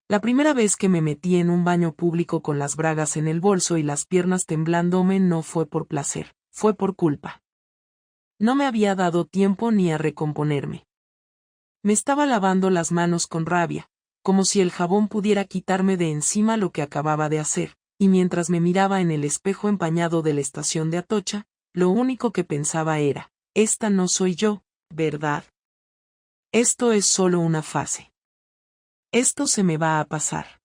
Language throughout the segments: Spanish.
La primera vez que me metí en un baño público con las bragas en el bolso y las piernas temblándome no fue por placer, fue por culpa. No me había dado tiempo ni a recomponerme. Me estaba lavando las manos con rabia, como si el jabón pudiera quitarme de encima lo que acababa de hacer, y mientras me miraba en el espejo empañado de la estación de Atocha, lo único que pensaba era, esta no soy yo, ¿verdad? Esto es solo una fase. Esto se me va a pasar.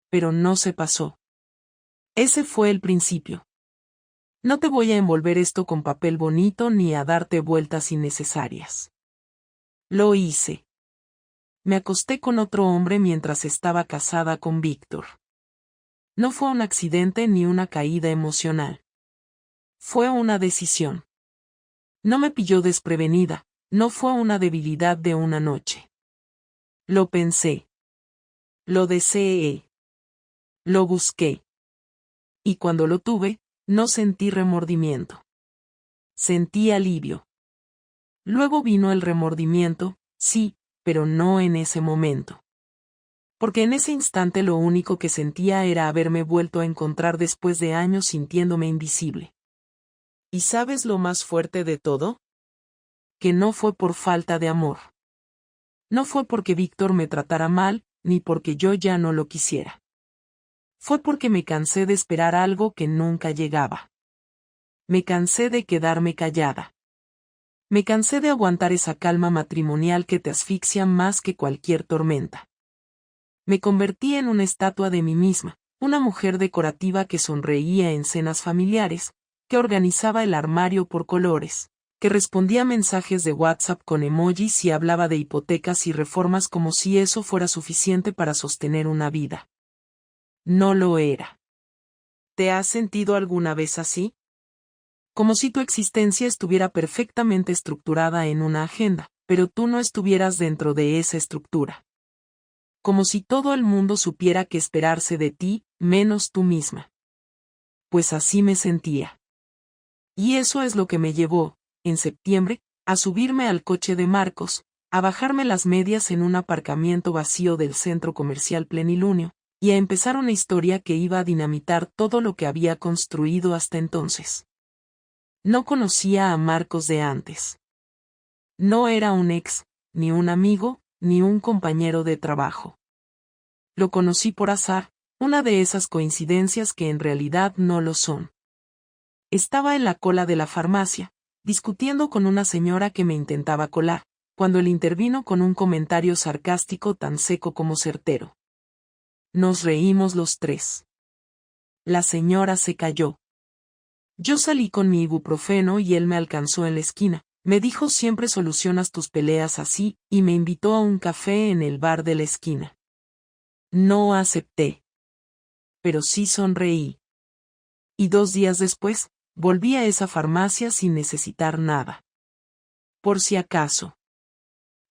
Pero no se pasó. Ese fue el principio. No te voy a envolver esto con papel bonito ni a darte vueltas innecesarias. Lo hice. Me acosté con otro hombre mientras estaba casada con Víctor. No fue un accidente ni una caída emocional. Fue una decisión. No me pilló desprevenida, no fue una debilidad de una noche. Lo pensé. Lo deseé. Lo busqué. Y cuando lo tuve, no sentí remordimiento. Sentí alivio. Luego vino el remordimiento, sí, pero no en ese momento. Porque en ese instante lo único que sentía era haberme vuelto a encontrar después de años sintiéndome invisible. ¿Y sabes lo más fuerte de todo? Que no fue por falta de amor. No fue porque Víctor me tratara mal, ni porque yo ya no lo quisiera. Fue porque me cansé de esperar algo que nunca llegaba. Me cansé de quedarme callada. Me cansé de aguantar esa calma matrimonial que te asfixia más que cualquier tormenta. Me convertí en una estatua de mí misma, una mujer decorativa que sonreía en cenas familiares, que organizaba el armario por colores, que respondía mensajes de WhatsApp con emojis y hablaba de hipotecas y reformas como si eso fuera suficiente para sostener una vida. No lo era. ¿Te has sentido alguna vez así? Como si tu existencia estuviera perfectamente estructurada en una agenda, pero tú no estuvieras dentro de esa estructura. Como si todo el mundo supiera qué esperarse de ti, menos tú misma. Pues así me sentía. Y eso es lo que me llevó, en septiembre, a subirme al coche de Marcos, a bajarme las medias en un aparcamiento vacío del centro comercial Plenilunio, y a empezar una historia que iba a dinamitar todo lo que había construido hasta entonces. No conocía a Marcos de antes. No era un ex, ni un amigo, ni un compañero de trabajo. Lo conocí por azar, una de esas coincidencias que en realidad no lo son. Estaba en la cola de la farmacia, discutiendo con una señora que me intentaba colar, cuando él intervino con un comentario sarcástico tan seco como certero. Nos reímos los tres. La señora se calló. Yo salí con mi ibuprofeno y él me alcanzó en la esquina. Me dijo siempre solucionas tus peleas así, y me invitó a un café en el bar de la esquina. No acepté. Pero sí sonreí. Y 2 días después, volví a esa farmacia sin necesitar nada. Por si acaso.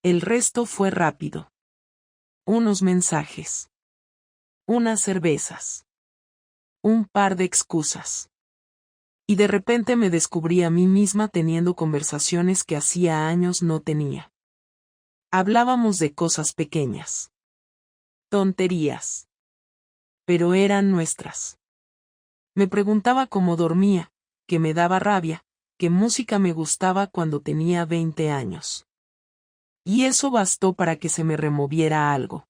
El resto fue rápido. Unos mensajes. Unas cervezas. Un par de excusas. Y de repente me descubrí a mí misma teniendo conversaciones que hacía años no tenía. Hablábamos de cosas pequeñas. Tonterías. Pero eran nuestras. Me preguntaba cómo dormía, que me daba rabia, qué música me gustaba cuando tenía 20 años. Y eso bastó para que se me removiera algo.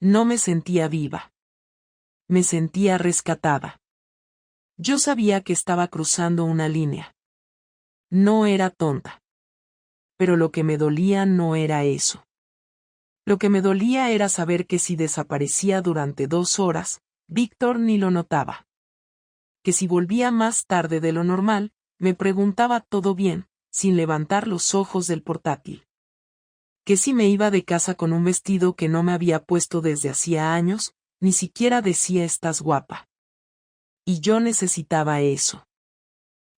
No me sentía viva. Me sentía rescatada. Yo sabía que estaba cruzando una línea. No era tonta. Pero lo que me dolía no era eso. Lo que me dolía era saber que si desaparecía durante 2 horas, Víctor ni lo notaba. Que si volvía más tarde de lo normal, me preguntaba todo bien, sin levantar los ojos del portátil. Que si me iba de casa con un vestido que no me había puesto desde hacía años, ni siquiera decía estás guapa. Y yo necesitaba eso.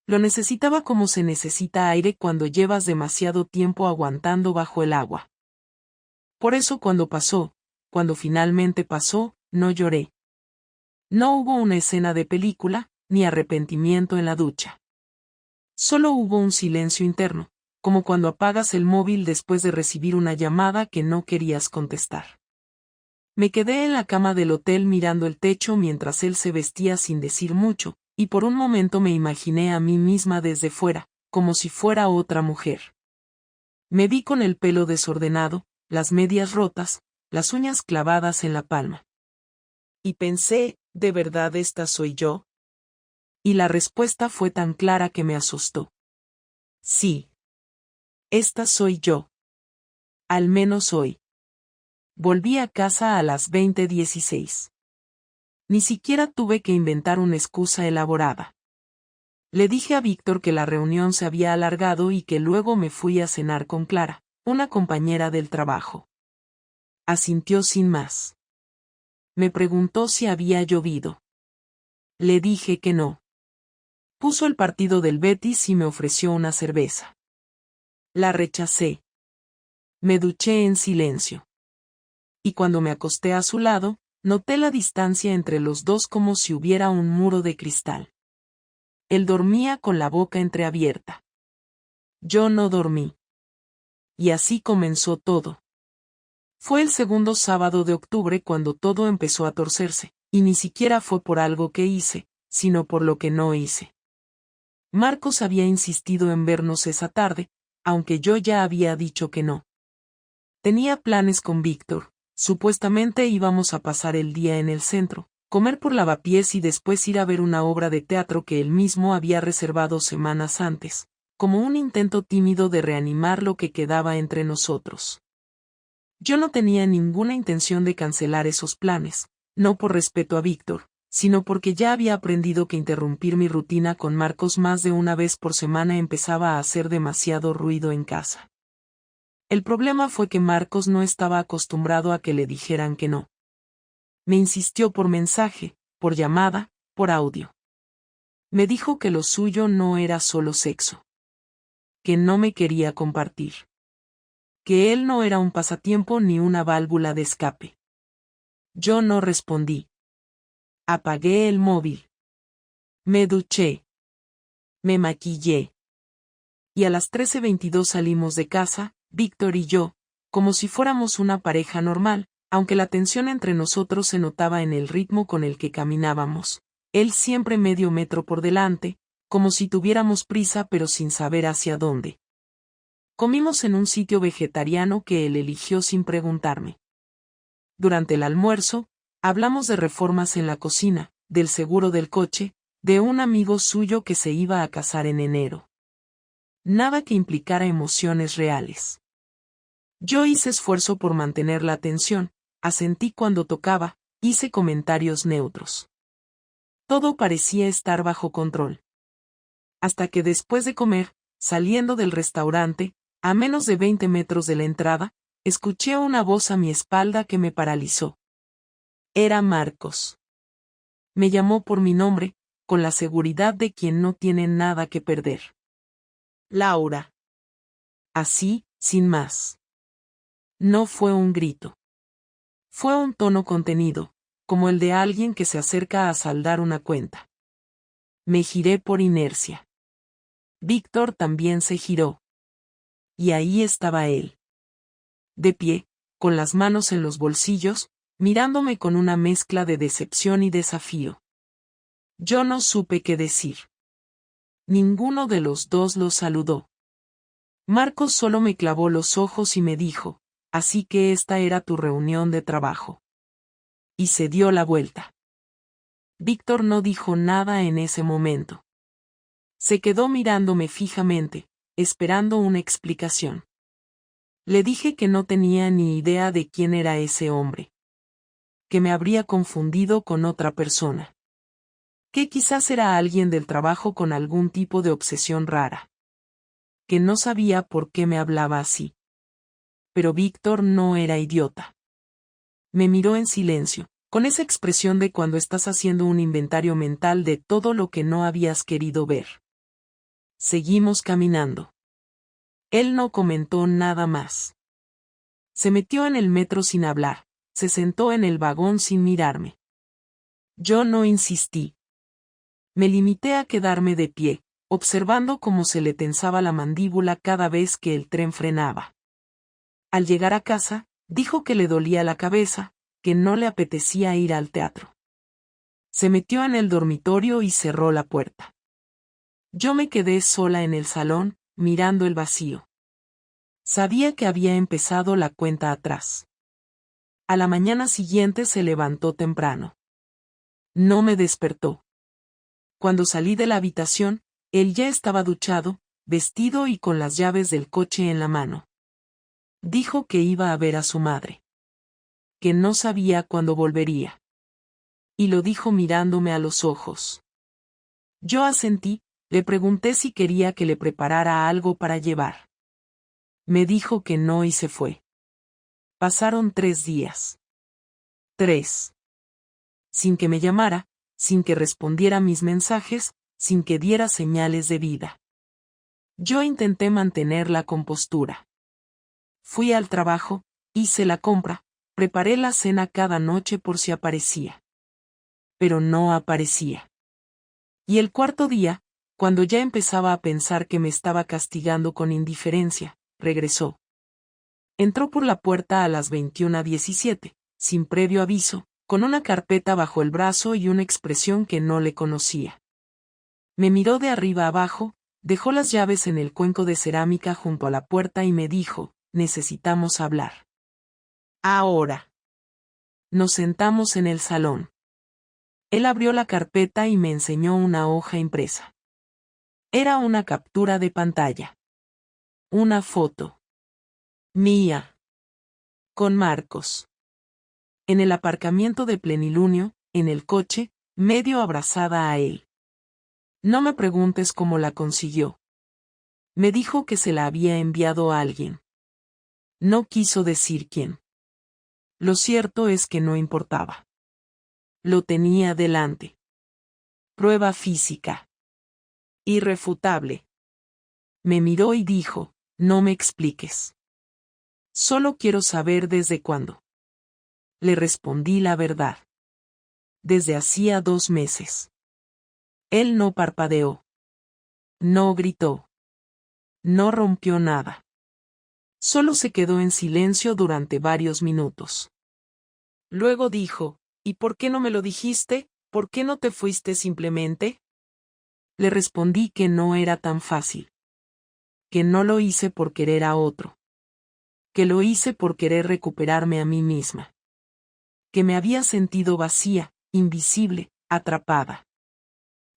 Lo necesitaba como se necesita aire cuando llevas demasiado tiempo aguantando bajo el agua. Por eso cuando finalmente pasó, no lloré. No hubo una escena de película, ni arrepentimiento en la ducha. Solo hubo un silencio interno, como cuando apagas el móvil después de recibir una llamada que no querías contestar. Me quedé en la cama del hotel mirando el techo mientras él se vestía sin decir mucho, y por un momento me imaginé a mí misma desde fuera, como si fuera otra mujer. Me vi con el pelo desordenado, las medias rotas, las uñas clavadas en la palma. Y pensé, ¿de verdad esta soy yo? Y la respuesta fue tan clara que me asustó. Sí. Esta soy yo. Al menos hoy. Volví a casa a las 20:16. Ni siquiera tuve que inventar una excusa elaborada. Le dije a Víctor que la reunión se había alargado y que luego me fui a cenar con Clara, una compañera del trabajo. Asintió sin más. Me preguntó si había llovido. Le dije que no. Puso el partido del Betis y me ofreció una cerveza. La rechacé. Me duché en silencio. Y cuando me acosté a su lado, noté la distancia entre los dos como si hubiera un muro de cristal. Él dormía con la boca entreabierta. Yo no dormí. Y así comenzó todo. Fue el segundo sábado de octubre cuando todo empezó a torcerse, y ni siquiera fue por algo que hice, sino por lo que no hice. Marcos había insistido en vernos esa tarde, aunque yo ya había dicho que no. Tenía planes con Víctor, supuestamente íbamos a pasar el día en el centro, comer por Lavapiés y después ir a ver una obra de teatro que él mismo había reservado semanas antes, como un intento tímido de reanimar lo que quedaba entre nosotros. Yo no tenía ninguna intención de cancelar esos planes, no por respeto a Víctor, sino porque ya había aprendido que interrumpir mi rutina con Marcos más de una vez por semana empezaba a hacer demasiado ruido en casa. El problema fue que Marcos no estaba acostumbrado a que le dijeran que no. Me insistió por mensaje, por llamada, por audio. Me dijo que lo suyo no era solo sexo. Que no me quería compartir. Que él no era un pasatiempo ni una válvula de escape. Yo no respondí. Apagué el móvil. Me duché. Me maquillé. Y a las 13:22 salimos de casa, Víctor y yo, como si fuéramos una pareja normal, aunque la tensión entre nosotros se notaba en el ritmo con el que caminábamos. Él siempre medio metro por delante, como si tuviéramos prisa pero sin saber hacia dónde. Comimos en un sitio vegetariano que él eligió sin preguntarme. Durante el almuerzo, hablamos de reformas en la cocina, del seguro del coche, de un amigo suyo que se iba a casar en enero. Nada que implicara emociones reales. Yo hice esfuerzo por mantener la atención, asentí cuando tocaba, hice comentarios neutros. Todo parecía estar bajo control. Hasta que después de comer, saliendo del restaurante, a menos de 20 metros de la entrada, escuché una voz a mi espalda que me paralizó. Era Marcos. Me llamó por mi nombre, con la seguridad de quien no tiene nada que perder. Laura. Así, sin más. No fue un grito. Fue un tono contenido, como el de alguien que se acerca a saldar una cuenta. Me giré por inercia. Víctor también se giró. Y ahí estaba él. De pie, con las manos en los bolsillos, mirándome con una mezcla de decepción y desafío. Yo no supe qué decir. Ninguno de los dos lo saludó. Marcos solo me clavó los ojos y me dijo, así que esta era tu reunión de trabajo. Y se dio la vuelta. Víctor no dijo nada en ese momento. Se quedó mirándome fijamente, esperando una explicación. Le dije que no tenía ni idea de quién era ese hombre. Que me habría confundido con otra persona. Que quizás era alguien del trabajo con algún tipo de obsesión rara. Que no sabía por qué me hablaba así. Pero Víctor no era idiota. Me miró en silencio, con esa expresión de cuando estás haciendo un inventario mental de todo lo que no habías querido ver. Seguimos caminando. Él no comentó nada más. Se metió en el metro sin hablar, se sentó en el vagón sin mirarme. Yo no insistí. Me limité a quedarme de pie, observando cómo se le tensaba la mandíbula cada vez que el tren frenaba. Al llegar a casa, dijo que le dolía la cabeza, que no le apetecía ir al teatro. Se metió en el dormitorio y cerró la puerta. Yo me quedé sola en el salón, mirando el vacío. Sabía que había empezado la cuenta atrás. A la mañana siguiente se levantó temprano. No me despertó. Cuando salí de la habitación, él ya estaba duchado, vestido y con las llaves del coche en la mano. Dijo que iba a ver a su madre. Que no sabía cuándo volvería. Y lo dijo mirándome a los ojos. Yo asentí, le pregunté si quería que le preparara algo para llevar. Me dijo que no y se fue. Pasaron 3 días. 3. Sin que me llamara, sin que respondiera mis mensajes, sin que diera señales de vida. Yo intenté mantener la compostura. Fui al trabajo, hice la compra, preparé la cena cada noche por si aparecía. Pero no aparecía. Y el cuarto día, cuando ya empezaba a pensar que me estaba castigando con indiferencia, regresó. Entró por la puerta a las 21:17, sin previo aviso, con una carpeta bajo el brazo y una expresión que no le conocía. Me miró de arriba abajo, dejó las llaves en el cuenco de cerámica junto a la puerta y me dijo, necesitamos hablar. Ahora. Nos sentamos en el salón. Él abrió la carpeta y me enseñó una hoja impresa. Era una captura de pantalla. Una foto. Mía. Con Marcos. En el aparcamiento de Plenilunio, en el coche, medio abrazada a él. No me preguntes cómo la consiguió. Me dijo que se la había enviado a alguien. No quiso decir quién. Lo cierto es que no importaba. Lo tenía delante. Prueba física. Irrefutable. Me miró y dijo, no me expliques. Solo quiero saber desde cuándo. Le respondí la verdad. Desde hacía 2 meses. Él no parpadeó. No gritó. No rompió nada. Solo se quedó en silencio durante varios minutos. Luego dijo, ¿y por qué no me lo dijiste? ¿Por qué no te fuiste simplemente? Le respondí que no era tan fácil. Que no lo hice por querer a otro. Que lo hice por querer recuperarme a mí misma. Que me había sentido vacía, invisible, atrapada.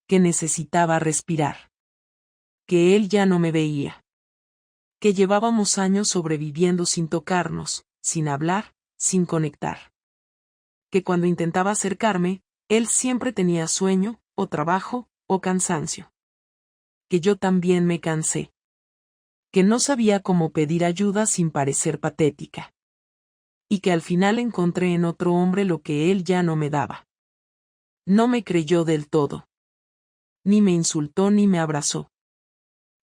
Que necesitaba respirar. Que él ya no me veía. Que llevábamos años sobreviviendo sin tocarnos, sin hablar, sin conectar. Que cuando intentaba acercarme, él siempre tenía sueño, o trabajo, o cansancio. Que yo también me cansé. Que no sabía cómo pedir ayuda sin parecer patética. Y que al final encontré en otro hombre lo que él ya no me daba. No me creyó del todo. Ni me insultó ni me abrazó.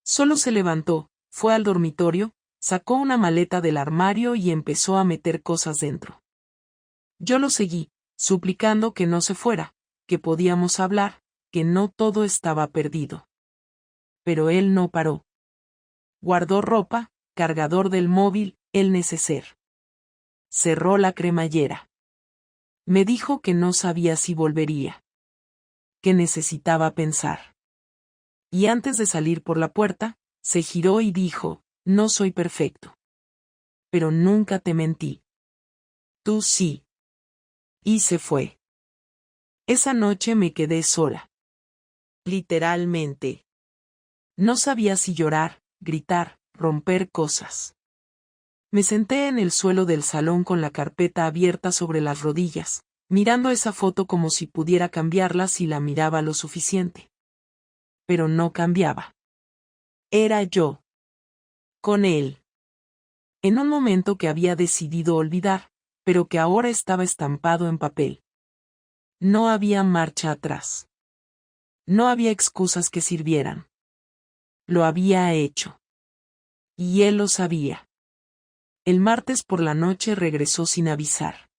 Solo se levantó, fue al dormitorio, sacó una maleta del armario y empezó a meter cosas dentro. Yo lo seguí, suplicando que no se fuera, que podíamos hablar, que no todo estaba perdido. Pero él no paró. Guardó ropa, cargador del móvil, el neceser. Cerró la cremallera. Me dijo que no sabía si volvería. Que necesitaba pensar. Y antes de salir por la puerta, se giró y dijo, no soy perfecto. Pero nunca te mentí. Tú sí. Y se fue. Esa noche me quedé sola. Literalmente. No sabía si llorar, gritar, romper cosas. Me senté en el suelo del salón con la carpeta abierta sobre las rodillas, mirando esa foto como si pudiera cambiarla si la miraba lo suficiente. Pero no cambiaba. Era yo. Con él. En un momento que había decidido olvidar, pero que ahora estaba estampado en papel. No había marcha atrás. No había excusas que sirvieran. Lo había hecho. Y él lo sabía. El martes por la noche regresó sin avisar.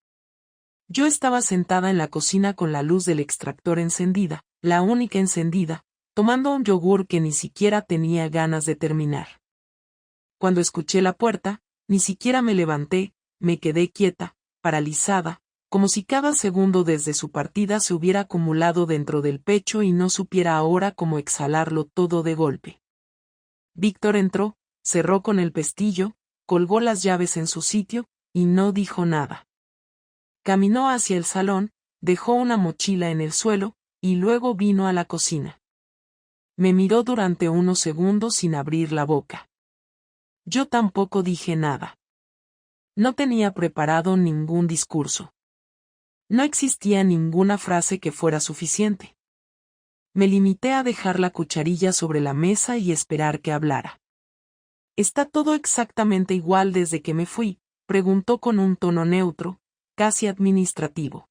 Yo estaba sentada en la cocina con la luz del extractor encendida, la única encendida, tomando un yogur que ni siquiera tenía ganas de terminar. Cuando escuché la puerta, ni siquiera me levanté, me quedé quieta, paralizada, como si cada segundo desde su partida se hubiera acumulado dentro del pecho y no supiera ahora cómo exhalarlo todo de golpe. Víctor entró, cerró con el pestillo, colgó las llaves en su sitio, y no dijo nada. Caminó hacia el salón, dejó una mochila en el suelo, y luego vino a la cocina. Me miró durante unos segundos sin abrir la boca. Yo tampoco dije nada. No tenía preparado ningún discurso. No existía ninguna frase que fuera suficiente. Me limité a dejar la cucharilla sobre la mesa y esperar que hablara. ¿Está todo exactamente igual desde que me fui?, preguntó con un tono neutro, casi administrativo.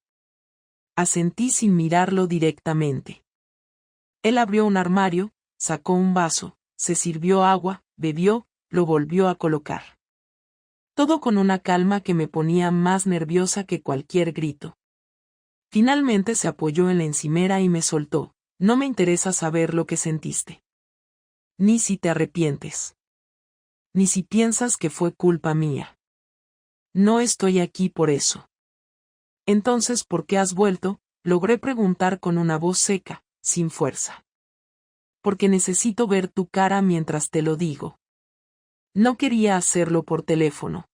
Asentí sin mirarlo directamente. Él abrió un armario, sacó un vaso, se sirvió agua, bebió, lo volvió a colocar. Todo con una calma que me ponía más nerviosa que cualquier grito. Finalmente se apoyó en la encimera y me soltó. No me interesa saber lo que sentiste. Ni si te arrepientes. Ni si piensas que fue culpa mía. No estoy aquí por eso. Entonces, ¿por qué has vuelto?, logré preguntar con una voz seca, sin fuerza. Porque necesito ver tu cara mientras te lo digo. No quería hacerlo por teléfono.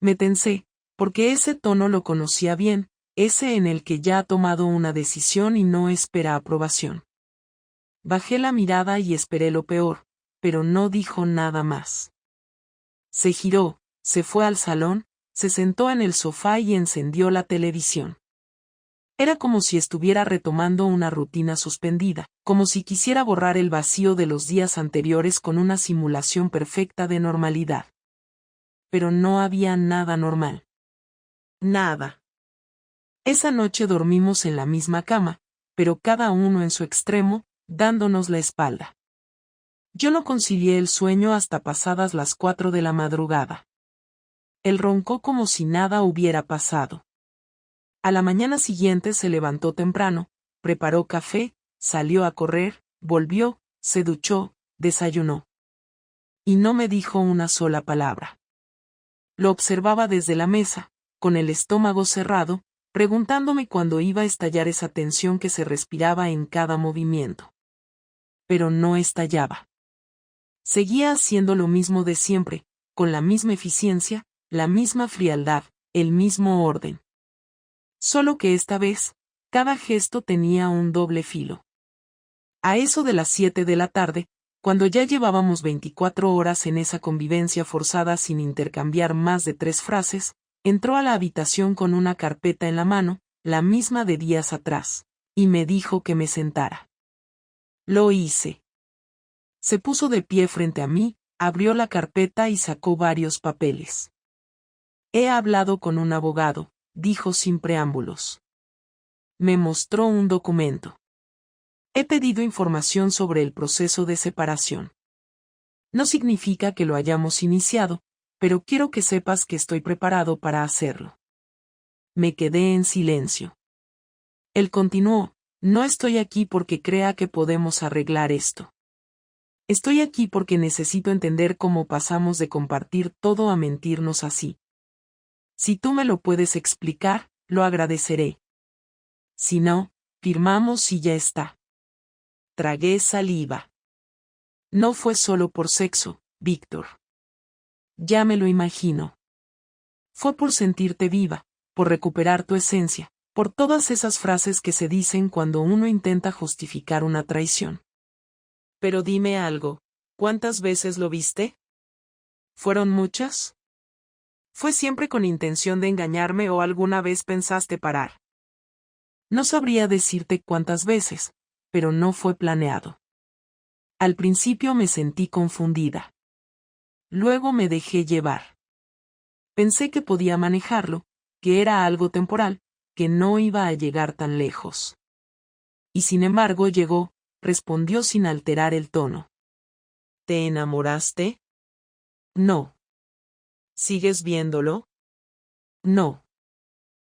Me tensé, porque ese tono lo conocía bien, ese en el que ya ha tomado una decisión y no espera aprobación. Bajé la mirada y esperé lo peor, pero no dijo nada más. Se giró, se fue al salón, se sentó en el sofá y encendió la televisión. Era como si estuviera retomando una rutina suspendida, como si quisiera borrar el vacío de los días anteriores con una simulación perfecta de normalidad. Pero no había nada normal. Nada. Esa noche dormimos en la misma cama, pero cada uno en su extremo, dándonos la espalda. Yo no concilié el sueño hasta pasadas las 4 de la madrugada. Él roncó como si nada hubiera pasado. A la mañana siguiente se levantó temprano, preparó café, salió a correr, volvió, se duchó, desayunó. Y no me dijo una sola palabra. Lo observaba desde la mesa, con el estómago cerrado, preguntándome cuándo iba a estallar esa tensión que se respiraba en cada movimiento. Pero no estallaba. Seguía haciendo lo mismo de siempre, con la misma eficiencia, la misma frialdad, el mismo orden. Solo que esta vez, cada gesto tenía un doble filo. A eso de las 7 de la tarde, cuando ya llevábamos 24 horas en esa convivencia forzada sin intercambiar más de 3 frases, entró a la habitación con una carpeta en la mano, la misma de días atrás, y me dijo que me sentara. Lo hice. Se puso de pie frente a mí, abrió la carpeta y sacó varios papeles. He hablado con un abogado, dijo sin preámbulos. Me mostró un documento. He pedido información sobre el proceso de separación. No significa que lo hayamos iniciado, pero quiero que sepas que estoy preparado para hacerlo. Me quedé en silencio. Él continuó, no estoy aquí porque crea que podemos arreglar esto. Estoy aquí porque necesito entender cómo pasamos de compartir todo a mentirnos así. Si tú me lo puedes explicar, lo agradeceré. Si no, firmamos y ya está. Tragué saliva. No fue solo por sexo, Víctor. Ya me lo imagino. Fue por sentirte viva, por recuperar tu esencia, por todas esas frases que se dicen cuando uno intenta justificar una traición. Pero dime algo, ¿cuántas veces lo viste? ¿Fueron muchas? ¿Fue siempre con intención de engañarme o alguna vez pensaste parar? No sabría decirte cuántas veces, pero no fue planeado. Al principio me sentí confundida. Luego me dejé llevar. Pensé que podía manejarlo, que era algo temporal, que no iba a llegar tan lejos. Y sin embargo llegó, respondió sin alterar el tono. ¿Te enamoraste? No. ¿Sigues viéndolo? No.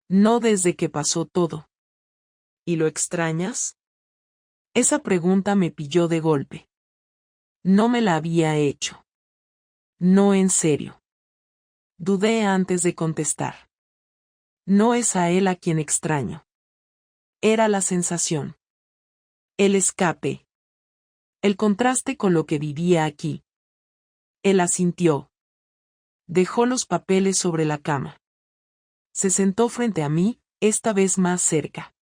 No desde que pasó todo. ¿Y lo extrañas? Esa pregunta me pilló de golpe. No me la había hecho. No en serio. Dudé antes de contestar. No es a él a quien extraño. Era la sensación. El escape. El contraste con lo que vivía aquí. Él asintió. Dejó los papeles sobre la cama. Se sentó frente a mí, esta vez más cerca.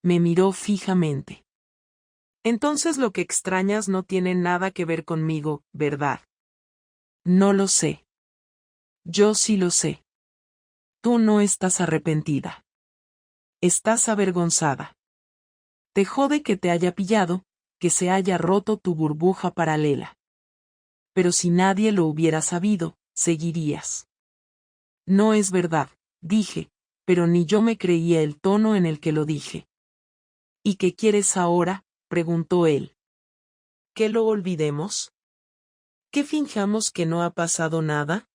Me miró fijamente. Entonces lo que extrañas no tiene nada que ver conmigo, ¿verdad? No lo sé. Yo sí lo sé. Tú no estás arrepentida. Estás avergonzada. Te jode que te haya pillado, que se haya roto tu burbuja paralela. Pero si nadie lo hubiera sabido, seguirías. No es verdad, dije, pero ni yo me creía el tono en el que lo dije. ¿Y qué quieres ahora?, preguntó él. ¿Que lo olvidemos? ¿Que finjamos que no ha pasado nada?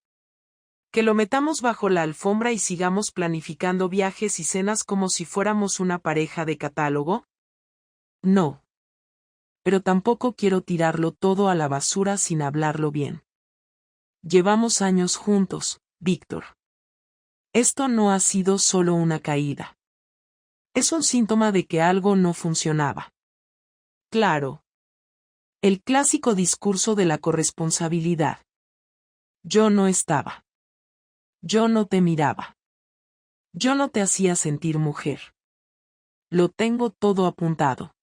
¿Que lo metamos bajo la alfombra y sigamos planificando viajes y cenas como si fuéramos una pareja de catálogo? No. Pero tampoco quiero tirarlo todo a la basura sin hablarlo bien. Llevamos años juntos, Víctor. Esto no ha sido solo una caída. Es un síntoma de que algo no funcionaba. Claro. El clásico discurso de la corresponsabilidad. Yo no estaba. Yo no te miraba. Yo no te hacía sentir mujer. Lo tengo todo apuntado.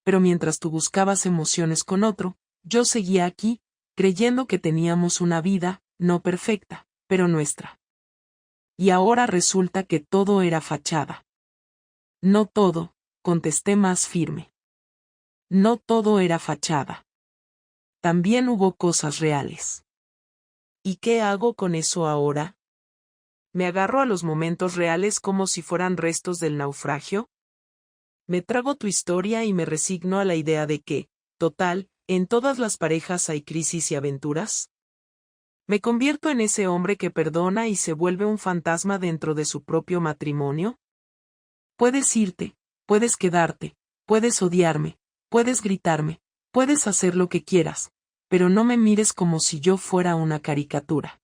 Pero mientras tú buscabas emociones con otro, yo seguía aquí, creyendo que teníamos una vida, no perfecta, pero nuestra. Y ahora resulta que todo era fachada. No todo, contesté más firme. No todo era fachada. También hubo cosas reales. ¿Y qué hago con eso ahora? ¿Me agarro a los momentos reales como si fueran restos del naufragio? ¿Me trago tu historia y me resigno a la idea de que, total, en todas las parejas hay crisis y aventuras? ¿Me convierto en ese hombre que perdona y se vuelve un fantasma dentro de su propio matrimonio? Puedes irte, puedes quedarte, puedes odiarme, puedes gritarme, puedes hacer lo que quieras, pero no me mires como si yo fuera una caricatura.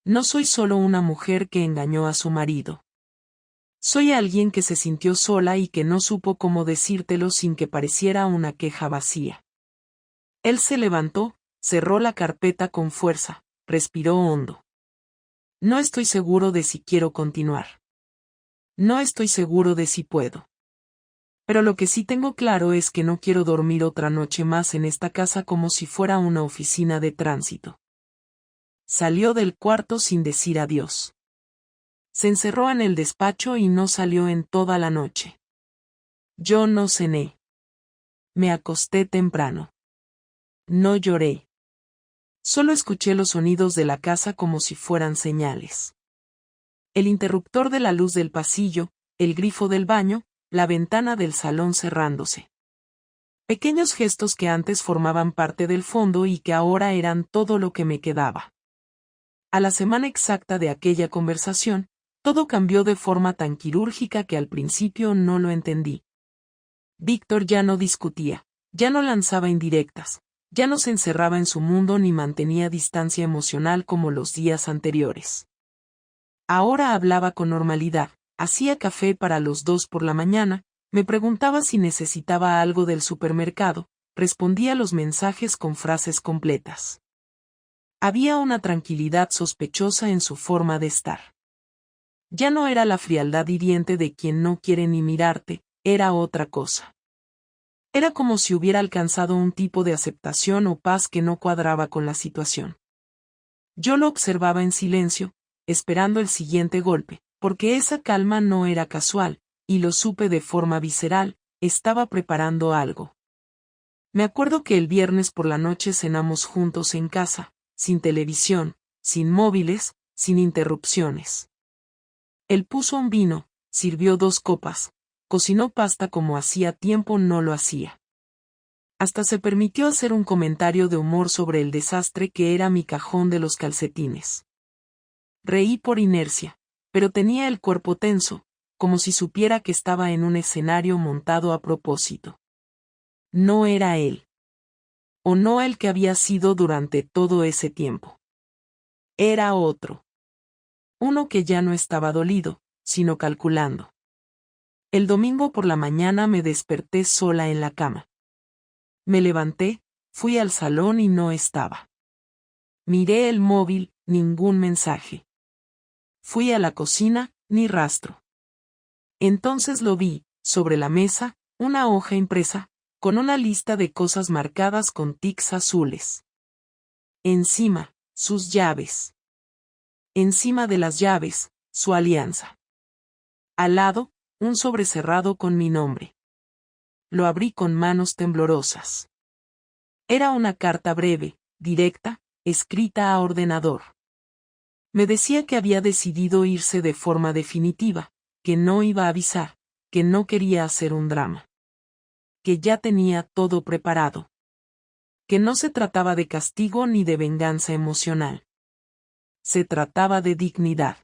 No soy solo una mujer que engañó a su marido. Soy alguien que se sintió sola y que no supo cómo decírtelo sin que pareciera una queja vacía. Él se levantó, cerró la carpeta con fuerza, respiró hondo. No estoy seguro de si quiero continuar. No estoy seguro de si puedo. Pero lo que sí tengo claro es que no quiero dormir otra noche más en esta casa como si fuera una oficina de tránsito. Salió del cuarto sin decir adiós. Se encerró en el despacho y no salió en toda la noche. Yo no cené. Me acosté temprano. No lloré. Solo escuché los sonidos de la casa como si fueran señales. El interruptor de la luz del pasillo, el grifo del baño, la ventana del salón cerrándose. Pequeños gestos que antes formaban parte del fondo y que ahora eran todo lo que me quedaba. A la semana exacta de aquella conversación, todo cambió de forma tan quirúrgica que al principio no lo entendí. Víctor ya no discutía, ya no lanzaba indirectas, ya no se encerraba en su mundo ni mantenía distancia emocional como los días anteriores. Ahora hablaba con normalidad, hacía café para los dos por la mañana, me preguntaba si necesitaba algo del supermercado, respondía los mensajes con frases completas. Había una tranquilidad sospechosa en su forma de estar. Ya no era la frialdad hiriente de quien no quiere ni mirarte, era otra cosa. Era como si hubiera alcanzado un tipo de aceptación o paz que no cuadraba con la situación. Yo lo observaba en silencio, esperando el siguiente golpe, porque esa calma no era casual, y lo supe de forma visceral, estaba preparando algo. Me acuerdo que el viernes por la noche cenamos juntos en casa, sin televisión, sin móviles, sin interrupciones. Él puso un vino, sirvió 2 copas, cocinó pasta como hacía tiempo no lo hacía. Hasta se permitió hacer un comentario de humor sobre el desastre que era mi cajón de los calcetines. Reí por inercia, pero tenía el cuerpo tenso, como si supiera que estaba en un escenario montado a propósito. No era él. O no el que había sido durante todo ese tiempo. Era otro. Uno que ya no estaba dolido, sino calculando. El domingo por la mañana me desperté sola en la cama. Me levanté, fui al salón y no estaba. Miré el móvil, ningún mensaje. Fui a la cocina, ni rastro. Entonces lo vi, sobre la mesa, una hoja impresa, con una lista de cosas marcadas con tics azules. Encima, sus llaves. Encima de las llaves, su alianza. Al lado, un sobre cerrado con mi nombre. Lo abrí con manos temblorosas. Era una carta breve, directa, escrita a ordenador. Me decía que había decidido irse de forma definitiva, que no iba a avisar, que no quería hacer un drama. Que ya tenía todo preparado. Que no se trataba de castigo ni de venganza emocional. Se trataba de dignidad.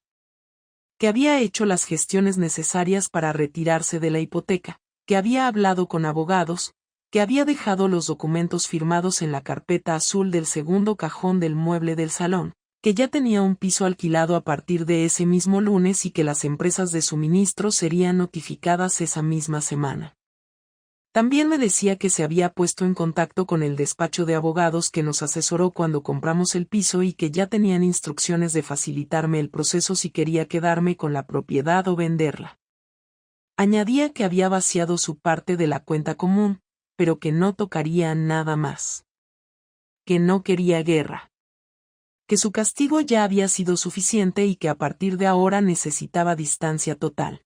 Que había hecho las gestiones necesarias para retirarse de la hipoteca, que había hablado con abogados, que había dejado los documentos firmados en la carpeta azul del segundo cajón del mueble del salón, que ya tenía un piso alquilado a partir de ese mismo lunes y que las empresas de suministro serían notificadas esa misma semana. También me decía que se había puesto en contacto con el despacho de abogados que nos asesoró cuando compramos el piso y que ya tenían instrucciones de facilitarme el proceso si quería quedarme con la propiedad o venderla. Añadía que había vaciado su parte de la cuenta común, pero que no tocaría nada más. Que no quería guerra. Que su castigo ya había sido suficiente y que a partir de ahora necesitaba distancia total.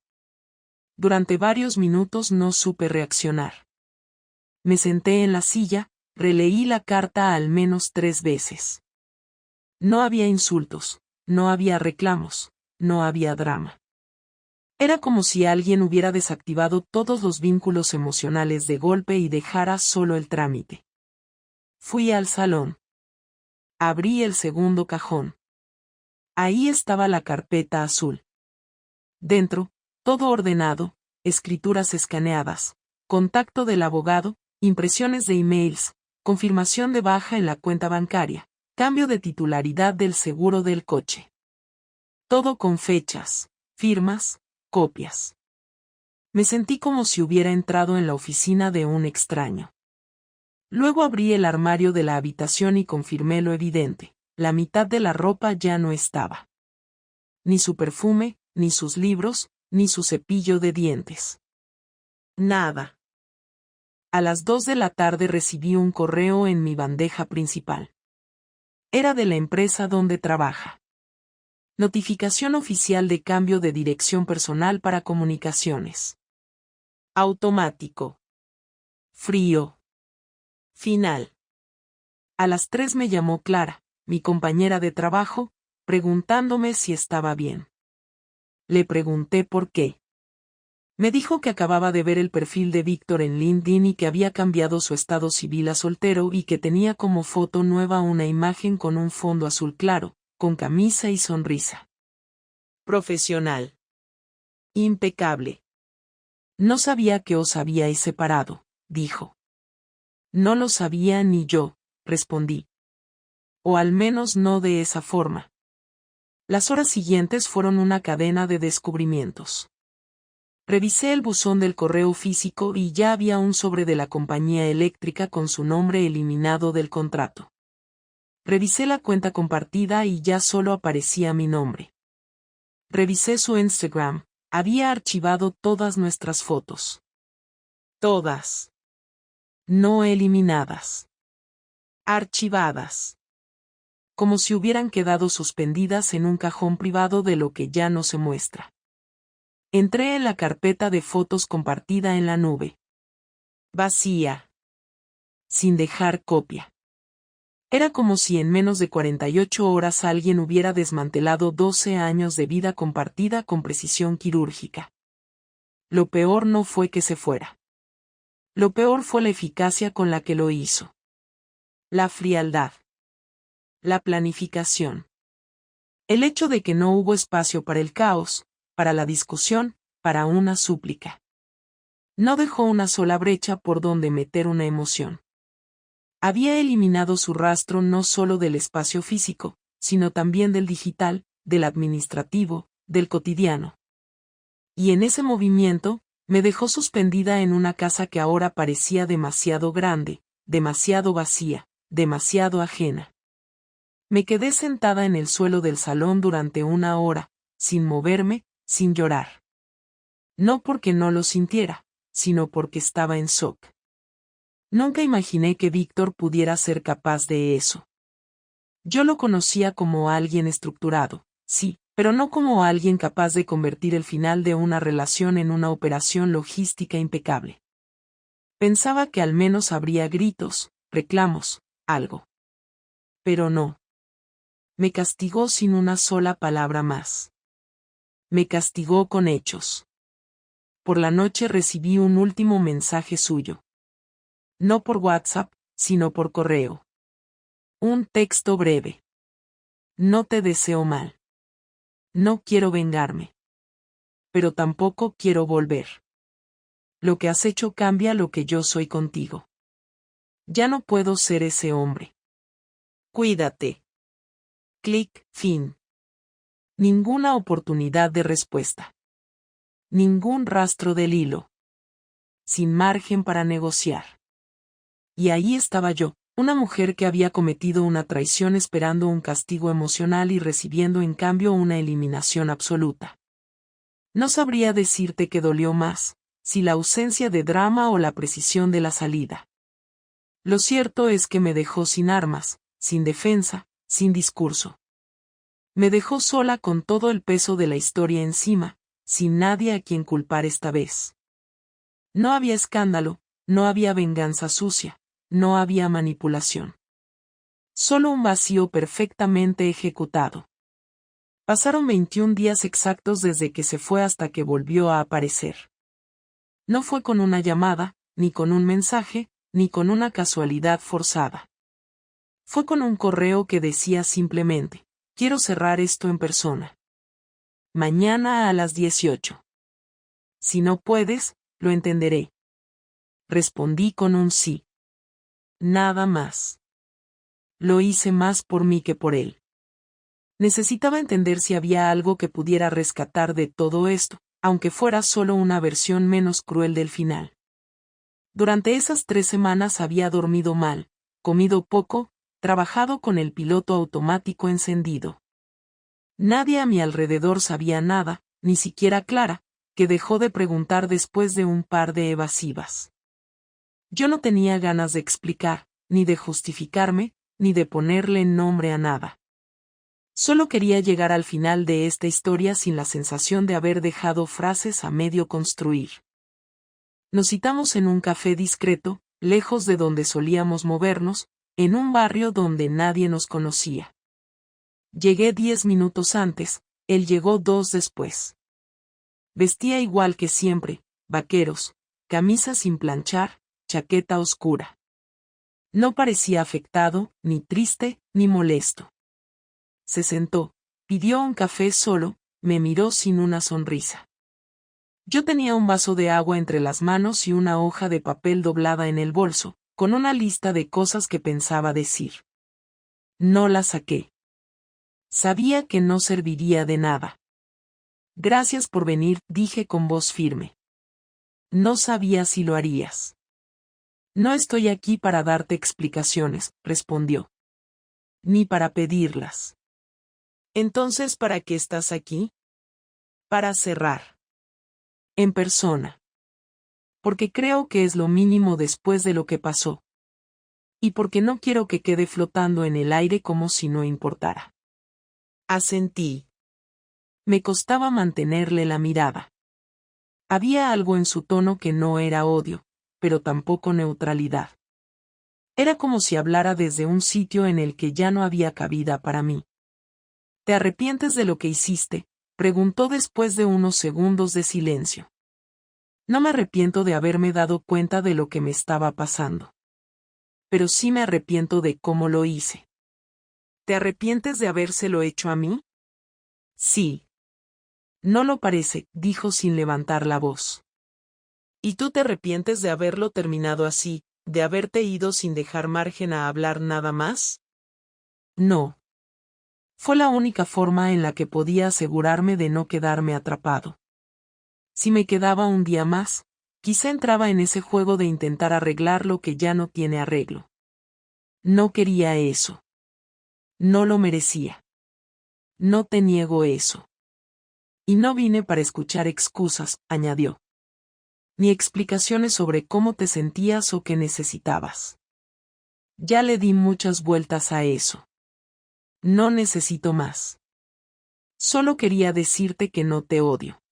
Durante varios minutos no supe reaccionar. Me senté en la silla, releí la carta al menos 3 veces. No había insultos, no había reclamos, no había drama. Era como si alguien hubiera desactivado todos los vínculos emocionales de golpe y dejara solo el trámite. Fui al salón. Abrí el segundo cajón. Ahí estaba la carpeta azul. Dentro, todo ordenado, escrituras escaneadas, contacto del abogado, impresiones de emails, confirmación de baja en la cuenta bancaria, cambio de titularidad del seguro del coche. Todo con fechas, firmas, copias. Me sentí como si hubiera entrado en la oficina de un extraño. Luego abrí el armario de la habitación y confirmé lo evidente: la mitad de la ropa ya no estaba. Ni su perfume, ni sus libros, ni su cepillo de dientes. Nada. A las 2 de la tarde recibí un correo en mi bandeja principal. Era de la empresa donde trabaja. Notificación oficial de cambio de dirección personal para comunicaciones. Automático. Frío. Final. A las 3 me llamó Clara, mi compañera de trabajo, preguntándome si estaba bien. Le pregunté por qué. Me dijo que acababa de ver el perfil de Víctor en LinkedIn y que había cambiado su estado civil a soltero y que tenía como foto nueva una imagen con un fondo azul claro, con camisa y sonrisa. Profesional. Impecable. No sabía que os habíais separado, dijo. No lo sabía ni yo, respondí. O al menos no de esa forma. Las horas siguientes fueron una cadena de descubrimientos. Revisé el buzón del correo físico y ya había un sobre de la compañía eléctrica con su nombre eliminado del contrato. Revisé la cuenta compartida y ya solo aparecía mi nombre. Revisé su Instagram, había archivado todas nuestras fotos. Todas. No eliminadas. Archivadas. Como si hubieran quedado suspendidas en un cajón privado de lo que ya no se muestra. Entré en la carpeta de fotos compartida en la nube. Vacía. Sin dejar copia. Era como si en menos de 48 horas alguien hubiera desmantelado 12 años de vida compartida con precisión quirúrgica. Lo peor no fue que se fuera. Lo peor fue la eficacia con la que lo hizo. La frialdad. La planificación. El hecho de que no hubo espacio para el caos, para la discusión, para una súplica. No dejó una sola brecha por donde meter una emoción. Había eliminado su rastro no solo del espacio físico, sino también del digital, del administrativo, del cotidiano. Y en ese movimiento, me dejó suspendida en una casa que ahora parecía demasiado grande, demasiado vacía, demasiado ajena. Me quedé sentada en el suelo del salón durante 1 hora, sin moverme, sin llorar. No porque no lo sintiera, sino porque estaba en shock. Nunca imaginé que Víctor pudiera ser capaz de eso. Yo lo conocía como alguien estructurado, sí, pero no como alguien capaz de convertir el final de una relación en una operación logística impecable. Pensaba que al menos habría gritos, reclamos, algo. Pero no. Me castigó sin una sola palabra más. Me castigó con hechos. Por la noche recibí un último mensaje suyo. No por WhatsApp, sino por correo. Un texto breve. No te deseo mal. No quiero vengarme. Pero tampoco quiero volver. Lo que has hecho cambia lo que yo soy contigo. Ya no puedo ser ese hombre. Cuídate. Clic, fin. Ninguna oportunidad de respuesta. Ningún rastro del hilo. Sin margen para negociar. Y ahí estaba yo, una mujer que había cometido una traición esperando un castigo emocional y recibiendo en cambio una eliminación absoluta. No sabría decirte qué dolió más, si la ausencia de drama o la precisión de la salida. Lo cierto es que me dejó sin armas, sin defensa, sin discurso. Me dejó sola con todo el peso de la historia encima, sin nadie a quien culpar esta vez. No había escándalo, no había venganza sucia, no había manipulación. Solo un vacío perfectamente ejecutado. Pasaron 21 días exactos desde que se fue hasta que volvió a aparecer. No fue con una llamada, ni con un mensaje, ni con una casualidad forzada. Fue con un correo que decía simplemente: quiero cerrar esto en persona. Mañana a las 18. Si no puedes, lo entenderé. Respondí con un sí. Nada más. Lo hice más por mí que por él. Necesitaba entender si había algo que pudiera rescatar de todo esto, aunque fuera solo una versión menos cruel del final. Durante esas 3 semanas había dormido mal, comido poco, trabajado con el piloto automático encendido. Nadie a mi alrededor sabía nada, ni siquiera Clara, que dejó de preguntar después de un par de evasivas. Yo no tenía ganas de explicar, ni de justificarme, ni de ponerle nombre a nada. Solo quería llegar al final de esta historia sin la sensación de haber dejado frases a medio construir. Nos citamos en un café discreto, lejos de donde solíamos movernos, en un barrio donde nadie nos conocía. Llegué 10 minutos antes, él llegó 2 después. Vestía igual que siempre, vaqueros, camisa sin planchar, chaqueta oscura. No parecía afectado, ni triste, ni molesto. Se sentó, pidió un café solo, me miró sin una sonrisa. Yo tenía un vaso de agua entre las manos y una hoja de papel doblada en el bolso, con una lista de cosas que pensaba decir. No la saqué. Sabía que no serviría de nada. Gracias por venir, dije con voz firme. No sabía si lo harías. No estoy aquí para darte explicaciones, respondió. Ni para pedirlas. Entonces, ¿para qué estás aquí? Para cerrar. En persona. Porque creo que es lo mínimo después de lo que pasó. Y porque no quiero que quede flotando en el aire como si no importara. Asentí. Me costaba mantenerle la mirada. Había algo en su tono que no era odio, pero tampoco neutralidad. Era como si hablara desde un sitio en el que ya no había cabida para mí. ¿Te arrepientes de lo que hiciste?, preguntó después de unos segundos de silencio. No me arrepiento de haberme dado cuenta de lo que me estaba pasando. Pero sí me arrepiento de cómo lo hice. ¿Te arrepientes de habérselo hecho a mí? Sí. No lo parece, dijo sin levantar la voz. ¿Y tú te arrepientes de haberlo terminado así, de haberte ido sin dejar margen a hablar nada más? No. Fue la única forma en la que podía asegurarme de no quedarme atrapado. Si me quedaba un día más, quizá entraba en ese juego de intentar arreglar lo que ya no tiene arreglo. No quería eso. No lo merecía. No te niego eso. Y no vine para escuchar excusas, añadió. Ni explicaciones sobre cómo te sentías o qué necesitabas. Ya le di muchas vueltas a eso. No necesito más. Solo quería decirte que no te odio.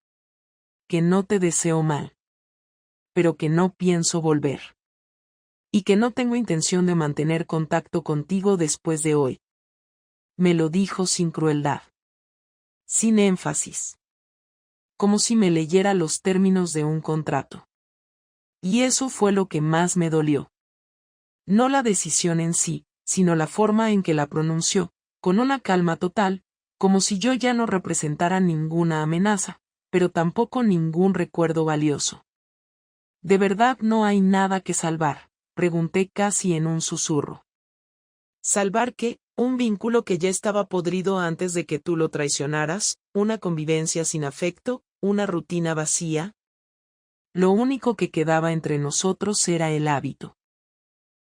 Que no te deseo mal. Pero que no pienso volver. Y que no tengo intención de mantener contacto contigo después de hoy. Me lo dijo sin crueldad. Sin énfasis. Como si me leyera los términos de un contrato. Y eso fue lo que más me dolió. No la decisión en sí, sino la forma en que la pronunció, con una calma total, como si yo ya no representara ninguna amenaza, pero tampoco ningún recuerdo valioso. ¿De verdad no hay nada que salvar?, pregunté casi en un susurro. ¿Salvar qué? ¿Un vínculo que ya estaba podrido antes de que tú lo traicionaras? ¿Una convivencia sin afecto? ¿Una rutina vacía? Lo único que quedaba entre nosotros era el hábito.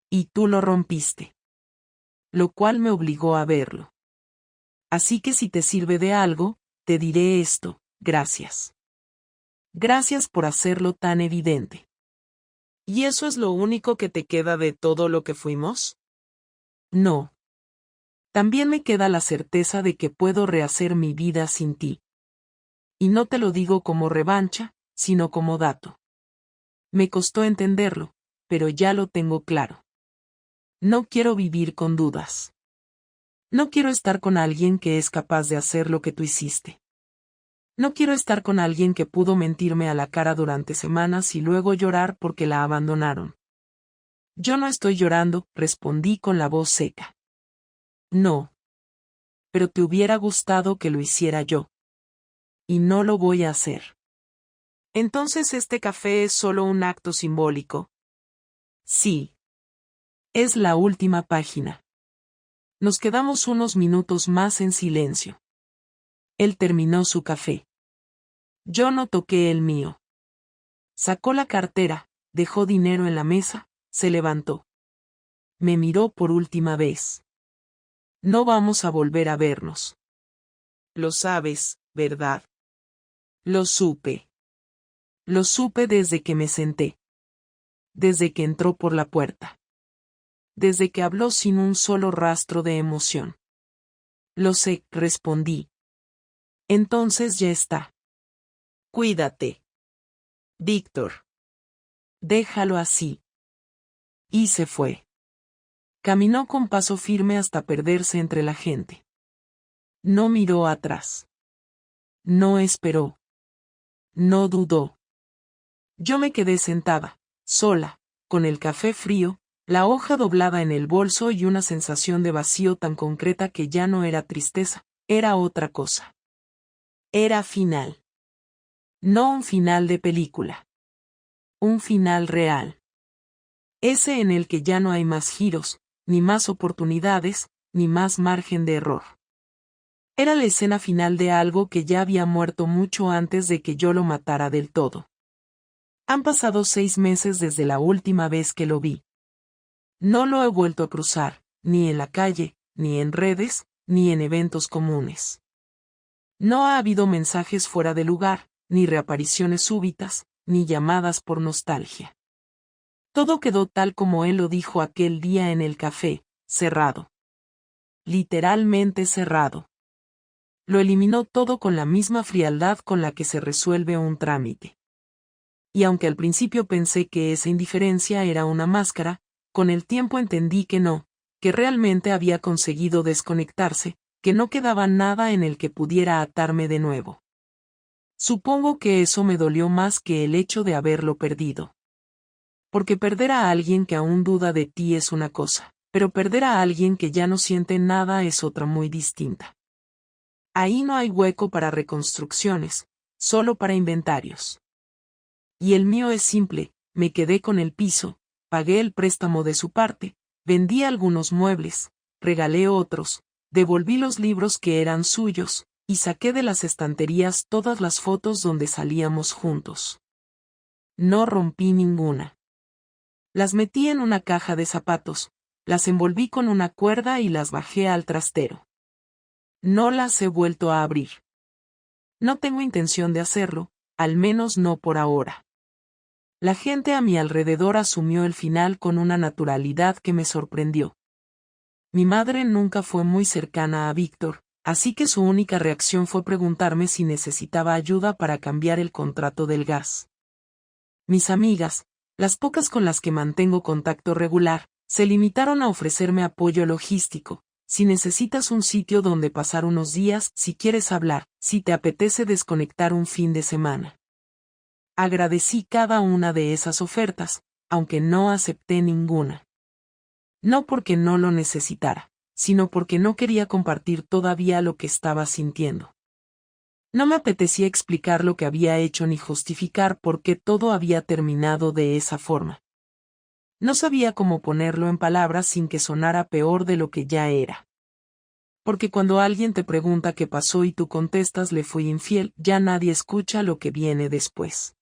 Y tú lo rompiste. Lo cual me obligó a verlo. Así que si te sirve de algo, te diré esto: gracias. Gracias por hacerlo tan evidente. ¿Y eso es lo único que te queda de todo lo que fuimos? No. También me queda la certeza de que puedo rehacer mi vida sin ti. Y no te lo digo como revancha, sino como dato. Me costó entenderlo, pero ya lo tengo claro. No quiero vivir con dudas. No quiero estar con alguien que es capaz de hacer lo que tú hiciste. No quiero estar con alguien que pudo mentirme a la cara durante semanas y luego llorar porque la abandonaron. Yo no estoy llorando, respondí con la voz seca. No. Pero te hubiera gustado que lo hiciera yo. Y no lo voy a hacer. Entonces este café es solo un acto simbólico. Sí. Es la última página. Nos quedamos unos minutos más en silencio. Él terminó su café. Yo no toqué el mío. Sacó la cartera, dejó dinero en la mesa, se levantó. Me miró por última vez. No vamos a volver a vernos. Lo sabes, ¿verdad? Lo supe. Lo supe desde que me senté. Desde que entró por la puerta. Desde que habló sin un solo rastro de emoción. Lo sé, respondí. Entonces ya está. Cuídate. Víctor. Déjalo así. Y se fue. Caminó con paso firme hasta perderse entre la gente. No miró atrás. No esperó. No dudó. Yo me quedé sentada, sola, con el café frío, la hoja doblada en el bolso y una sensación de vacío tan concreta que ya no era tristeza, era otra cosa. Era final. No un final de película. Un final real. Ese en el que ya no hay más giros, ni más oportunidades, ni más margen de error. Era la escena final de algo que ya había muerto mucho antes de que yo lo matara del todo. Han pasado 6 meses desde la última vez que lo vi. No lo he vuelto a cruzar, ni en la calle, ni en redes, ni en eventos comunes. No ha habido mensajes fuera de lugar, ni reapariciones súbitas, ni llamadas por nostalgia. Todo quedó tal como él lo dijo aquel día en el café, cerrado. Literalmente cerrado. Lo eliminó todo con la misma frialdad con la que se resuelve un trámite. Y aunque al principio pensé que esa indiferencia era una máscara, con el tiempo entendí que no, que realmente había conseguido desconectarse, que no quedaba nada en el que pudiera atarme de nuevo. Supongo que eso me dolió más que el hecho de haberlo perdido. Porque perder a alguien que aún duda de ti es una cosa, pero perder a alguien que ya no siente nada es otra muy distinta. Ahí no hay hueco para reconstrucciones, solo para inventarios. Y el mío es simple: me quedé con el piso, pagué el préstamo de su parte, vendí algunos muebles, regalé otros, Devolví los libros que eran suyos, y saqué de las estanterías todas las fotos donde salíamos juntos. No rompí ninguna. Las metí en una caja de zapatos, las envolví con una cuerda y las bajé al trastero. No las he vuelto a abrir. No tengo intención de hacerlo, al menos no por ahora. La gente a mi alrededor asumió el final con una naturalidad que me sorprendió. Mi madre nunca fue muy cercana a Víctor, así que su única reacción fue preguntarme si necesitaba ayuda para cambiar el contrato del gas. Mis amigas, las pocas con las que mantengo contacto regular, se limitaron a ofrecerme apoyo logístico. Si necesitas un sitio donde pasar unos días, si quieres hablar, si te apetece desconectar un fin de semana. Agradecí cada una de esas ofertas, aunque no acepté ninguna. No porque no lo necesitara, sino porque no quería compartir todavía lo que estaba sintiendo. No me apetecía explicar lo que había hecho ni justificar por qué todo había terminado de esa forma. No sabía cómo ponerlo en palabras sin que sonara peor de lo que ya era. Porque cuando alguien te pregunta qué pasó y tú contestas le fui infiel, ya nadie escucha lo que viene después.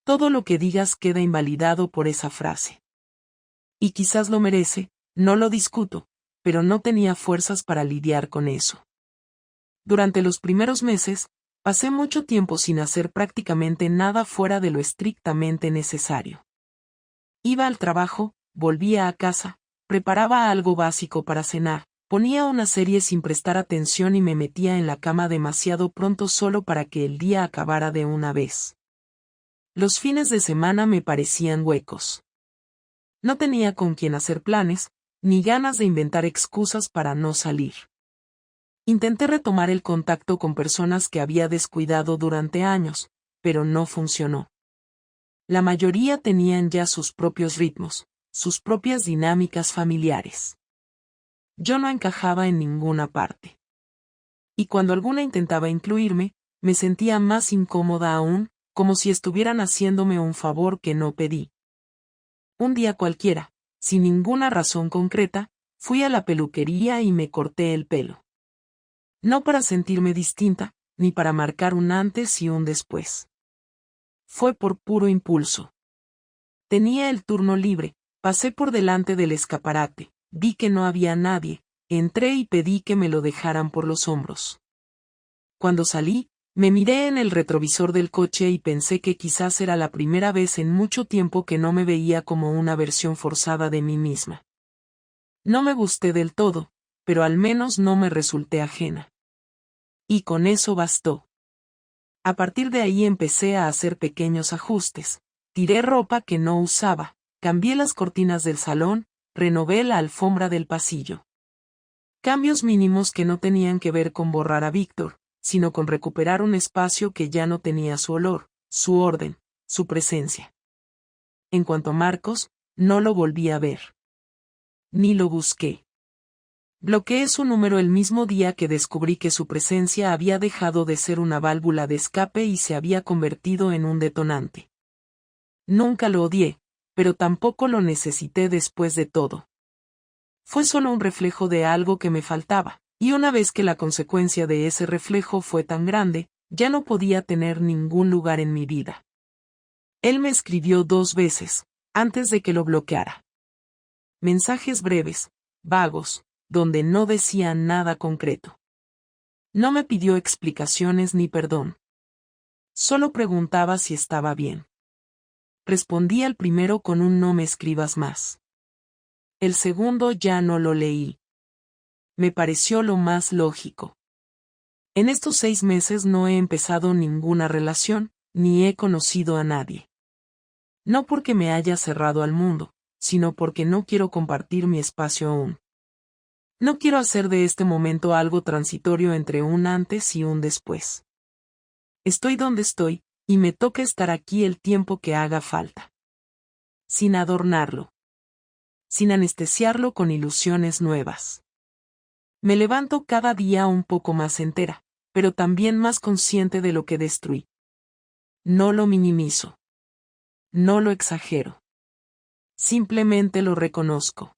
Todo lo que digas queda invalidado por esa frase. Y quizás lo merece, no lo discuto, pero no tenía fuerzas para lidiar con eso. Durante los primeros meses, pasé mucho tiempo sin hacer prácticamente nada fuera de lo estrictamente necesario. Iba al trabajo, volvía a casa, preparaba algo básico para cenar, ponía una serie sin prestar atención y me metía en la cama demasiado pronto solo para que el día acabara de una vez. Los fines de semana me parecían huecos. No tenía con quién hacer planes, ni ganas de inventar excusas para no salir. Intenté retomar el contacto con personas que había descuidado durante años, pero no funcionó. La mayoría tenían ya sus propios ritmos, sus propias dinámicas familiares. Yo no encajaba en ninguna parte. Y cuando alguna intentaba incluirme, me sentía más incómoda aún, como si estuvieran haciéndome un favor que no pedí. Un día cualquiera, sin ninguna razón concreta, fui a la peluquería y me corté el pelo. No para sentirme distinta, ni para marcar un antes y un después. Fue por puro impulso. Tenía el turno libre, pasé por delante del escaparate, vi que no había nadie, entré y pedí que me lo dejaran por los hombros. Cuando salí, me miré en el retrovisor del coche y pensé que quizás era la primera vez en mucho tiempo que no me veía como una versión forzada de mí misma. No me gusté del todo, pero al menos no me resulté ajena. Y con eso bastó. A partir de ahí empecé a hacer pequeños ajustes. Tiré ropa que no usaba, cambié las cortinas del salón, renové la alfombra del pasillo. Cambios mínimos que no tenían que ver con borrar a Víctor, sino con recuperar un espacio que ya no tenía su olor, su orden, su presencia. En cuanto a Marcos, no lo volví a ver. Ni lo busqué. Bloqueé su número el mismo día que descubrí que su presencia había dejado de ser una válvula de escape y se había convertido en un detonante. Nunca lo odié, pero tampoco lo necesité después de todo. Fue solo un reflejo de algo que me faltaba, y una vez que la consecuencia de ese reflejo fue tan grande, ya no podía tener ningún lugar en mi vida. Él me escribió 2 veces, antes de que lo bloqueara. Mensajes breves, vagos, donde no decían nada concreto. No me pidió explicaciones ni perdón. Solo preguntaba si estaba bien. Respondí al primero con un no me escribas más. El segundo ya no lo leí. Me pareció lo más lógico. En estos 6 meses no he empezado ninguna relación, ni he conocido a nadie. No porque me haya cerrado al mundo, sino porque no quiero compartir mi espacio aún. No quiero hacer de este momento algo transitorio entre un antes y un después. Estoy donde estoy, y me toca estar aquí el tiempo que haga falta. Sin adornarlo. Sin anestesiarlo con ilusiones nuevas. Me levanto cada día un poco más entera, pero también más consciente de lo que destruí. No lo minimizo. No lo exagero. Simplemente lo reconozco.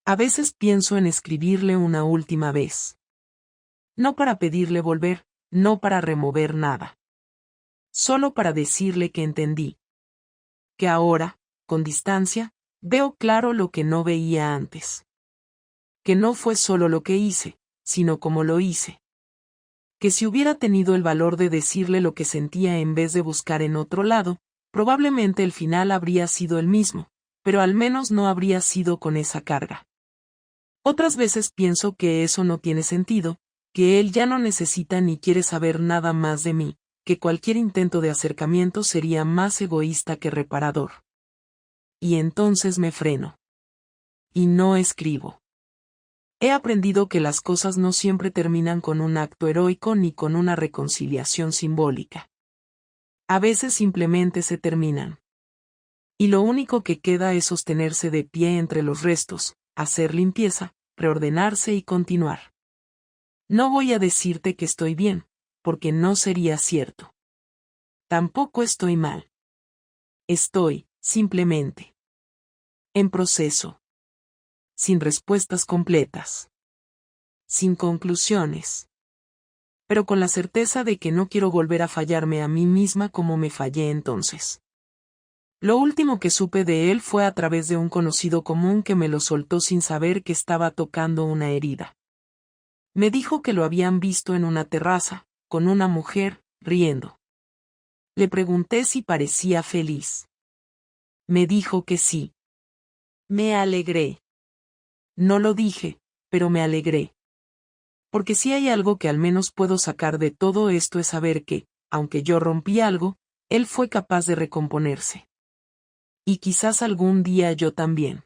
A veces pienso en escribirle una última vez. No para pedirle volver, no para remover nada. Solo para decirle que entendí. Que ahora, con distancia, veo claro lo que no veía antes. Que no fue solo lo que hice, sino cómo lo hice. Que si hubiera tenido el valor de decirle lo que sentía en vez de buscar en otro lado, probablemente el final habría sido el mismo, pero al menos no habría sido con esa carga. Otras veces pienso que eso no tiene sentido, que él ya no necesita ni quiere saber nada más de mí, que cualquier intento de acercamiento sería más egoísta que reparador. Y entonces me freno. Y no escribo. He aprendido que las cosas no siempre terminan con un acto heroico ni con una reconciliación simbólica. A veces simplemente se terminan. Y lo único que queda es sostenerse de pie entre los restos, hacer limpieza, reordenarse y continuar. No voy a decirte que estoy bien, porque no sería cierto. Tampoco estoy mal. Estoy, simplemente, en proceso. Sin respuestas completas. Sin conclusiones. Pero con la certeza de que no quiero volver a fallarme a mí misma como me fallé entonces. Lo último que supe de él fue a través de un conocido común que me lo soltó sin saber que estaba tocando una herida. Me dijo que lo habían visto en una terraza, con una mujer, riendo. Le pregunté si parecía feliz. Me dijo que sí. Me alegré. No lo dije, pero me alegré. Porque si hay algo que al menos puedo sacar de todo esto es saber que, aunque yo rompí algo, él fue capaz de recomponerse. Y quizás algún día yo también.